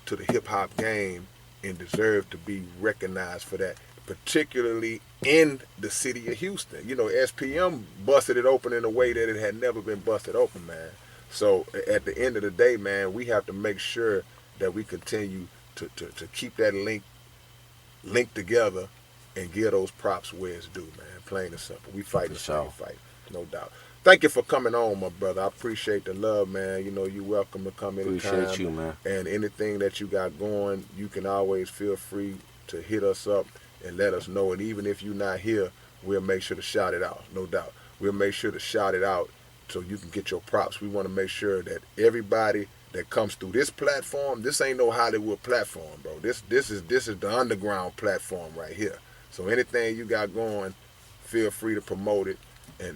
to the hip hop game and deserve to be recognized for that, particularly in the city of Houston. SPM busted it open in a way that it had never been busted open, man. So at the end of the day, man, we have to make sure that we continue to keep that link together and give those props where it's due, man. Plain and simple. We fight the same fight, no doubt. Thank you for coming on, my brother. I appreciate the love, man. You're welcome to come anytime. Appreciate you, man. And anything that you got going, you can always feel free to hit us up and let us know. And even if you're not here, we'll make sure to shout it out, no doubt. We'll make sure to shout it out so you can get your props. We want to make sure that everybody that comes through this platform, this ain't no Hollywood platform, bro. This is the underground platform right here. So anything you got going, feel free to promote it and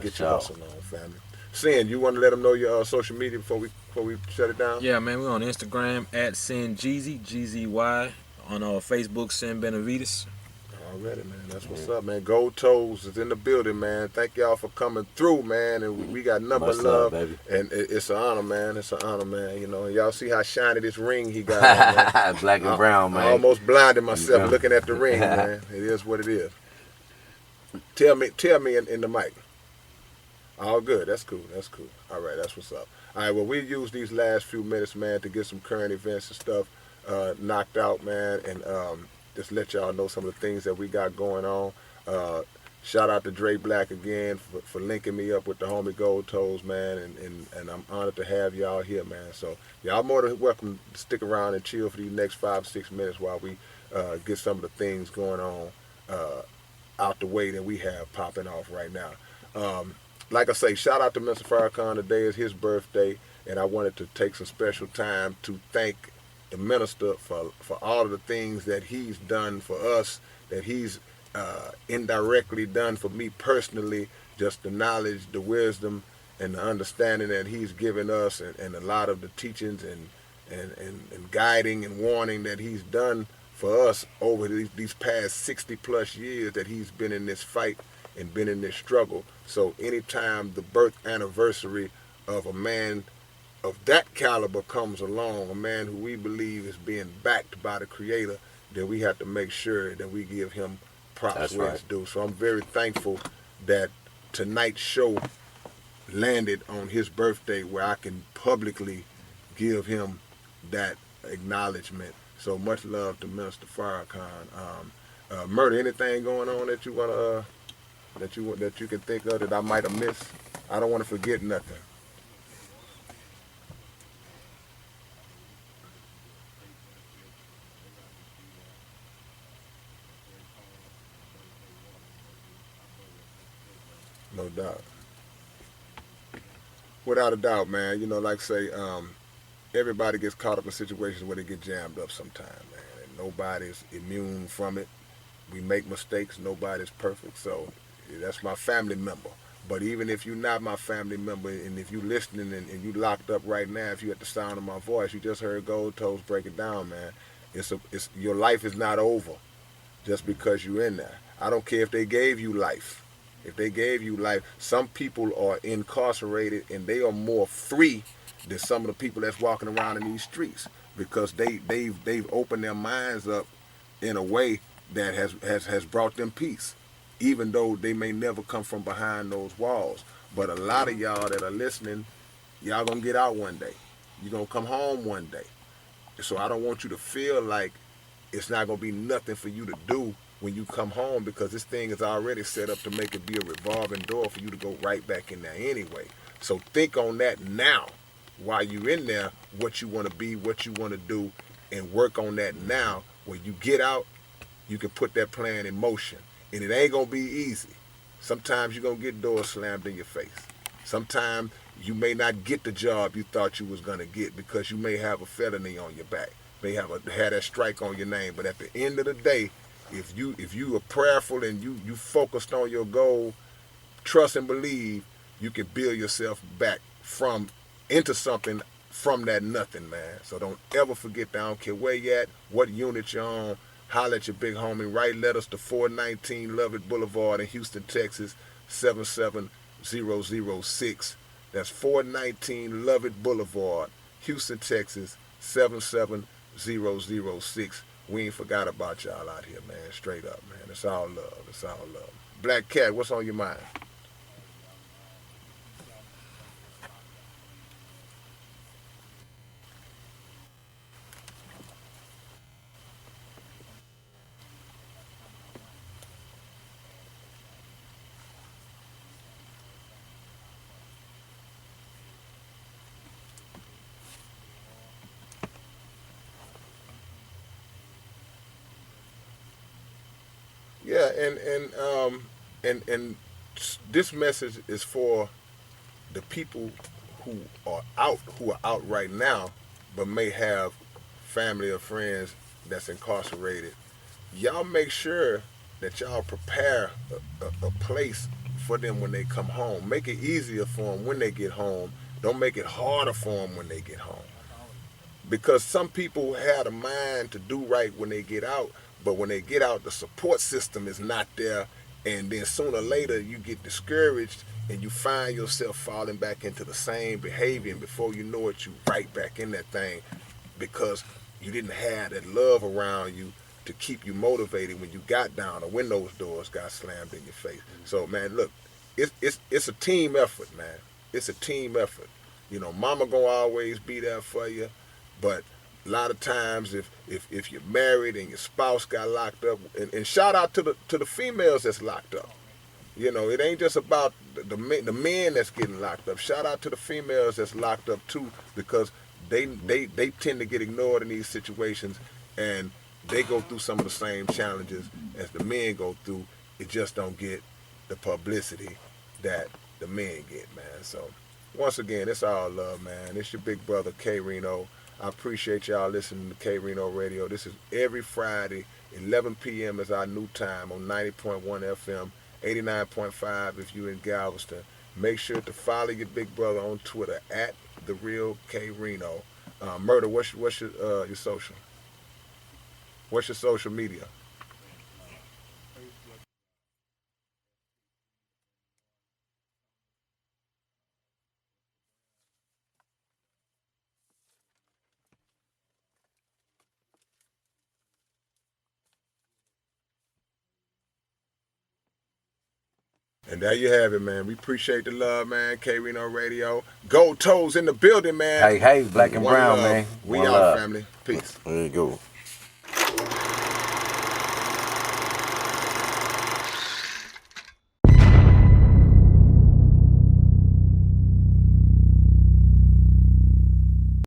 get your hustle on, family. Sin, you want to let them know your social media before we shut it down? Yeah, man, we're on Instagram at Sin Jeezy, GZY. On Facebook, Sin Benavides. Already, man. That's what's up, man. Gold Toes is in the building, man. Thank y'all for coming through, man. And we got nothing but love, baby. And it's an honor, man. It's an honor, man. Y'all see how shiny this ring he got on, man. Black and brown, man. I almost blinded myself looking at the ring, man. It is what it is. Tell me in the mic. All good. That's cool. All right, that's what's up. All right, well, we use these last few minutes, man, to get some current events and stuff knocked out, man, and just let y'all know some of the things that we got going on. Shout out to Dre Black again for linking me up with the homie Gold Toes, man, and I'm honored to have y'all here, man. So y'all more than welcome to stick around and chill for these next 5 or 6 minutes while we get some of the things going on out the way that we have popping off right now. Like I say, shout out to Mr. Farrakhan. Today is his birthday, and I wanted to take some special time to thank the minister for all of the things that he's done for us, that he's indirectly done for me personally, just the knowledge, the wisdom, and the understanding that he's given us, and a lot of the teachings and guiding and warning that he's done for us over these past 60 plus years that he's been in this fight and been in this struggle. So anytime the birth anniversary of a man of that caliber comes along, a man who we believe is being backed by the Creator, then we have to make sure that we give him props where it's due. So I'm very thankful that tonight's show landed on his birthday where I can publicly give him that acknowledgement. So much love to Minister Farrakhan. Murder, anything going on that you wanna that you can think of that I might have missed? I don't want to forget nothing. No doubt. Without a doubt, man. Like I say, everybody gets caught up in situations where they get jammed up sometime, man. And nobody's immune from it. We make mistakes. Nobody's perfect. So that's my family member. But even if you're not my family member, and if you're listening and you locked up right now, if you at the sound of my voice, you just heard Gold Toes break it down, man. It's your life is not over just because you're in there. I don't care if they gave you life. If they gave you life, some people are incarcerated and they are more free than some of the people that's walking around in these streets, because they've opened their minds up in a way that has brought them peace, even though they may never come from behind those walls. But a lot of y'all that are listening, y'all gonna get out one day. You're gonna come home one day. So I don't want you to feel like it's not gonna be nothing for you to do when you come home, because this thing is already set up to make it be a revolving door for you to go right back in there anyway. So think on that now while you're in there, what you want to be, what you want to do, and work on that now. When you get out, you can put that plan in motion. And it ain't gonna be easy. Sometimes you're gonna get doors slammed in your face. Sometimes you may not get the job you thought you was gonna get because you may have a felony on your back, may have that strike on your name. But at the end of the day, if you are prayerful and you focused on your goal, trust and believe, you can build yourself back into something from that nothing, man. So don't ever forget that. I don't care where you at, what unit you're on. Holler at your big homie. Write letters to 419 Lovett Boulevard in Houston, Texas, 77006. That's 419 Lovett Boulevard, Houston, Texas, 77006. We ain't forgot about y'all out here, man. Straight up, man. It's all love. It's all love. Black Cat, what's on your mind? Yeah, and this message is for the people who are out right now, but may have family or friends that's incarcerated. Y'all make sure that y'all prepare a place for them when they come home. Make it easier for them when they get home. Don't make it harder for them when they get home. Because some people had a mind to do right when they get out, but when they get out, the support system is not there, and then sooner or later you get discouraged and you find yourself falling back into the same behavior, and before you know it, you right back in that thing because you didn't have that love around you to keep you motivated when you got down or when those doors got slammed in your face. So man, look, it's a team effort, man. It's a team effort. You know, mama gonna always be there for you, but a lot of times if you're married and your spouse got locked up, and shout out to the females that's locked up. You know, it ain't just about the men that's getting locked up. Shout out to the females that's locked up too, because they tend to get ignored in these situations, and they go through some of the same challenges as the men go through. It just don't get the publicity that the men get, man. So once again, it's all love, man. It's your big brother K-Rino. I appreciate y'all listening to K-Rino Radio. This is every Friday, 11 p.m. is our new time on 90.1 FM, 89.5 if you're in Galveston. Make sure to follow your big brother on Twitter at the real K-Rino. Murder, what's your social? What's your social media? And there you have it, man. We appreciate the love, man. K-Rino Radio. Gold Toes in the building, man. Hey, black and One brown, love. man. We One out, love. family. Peace. There you go.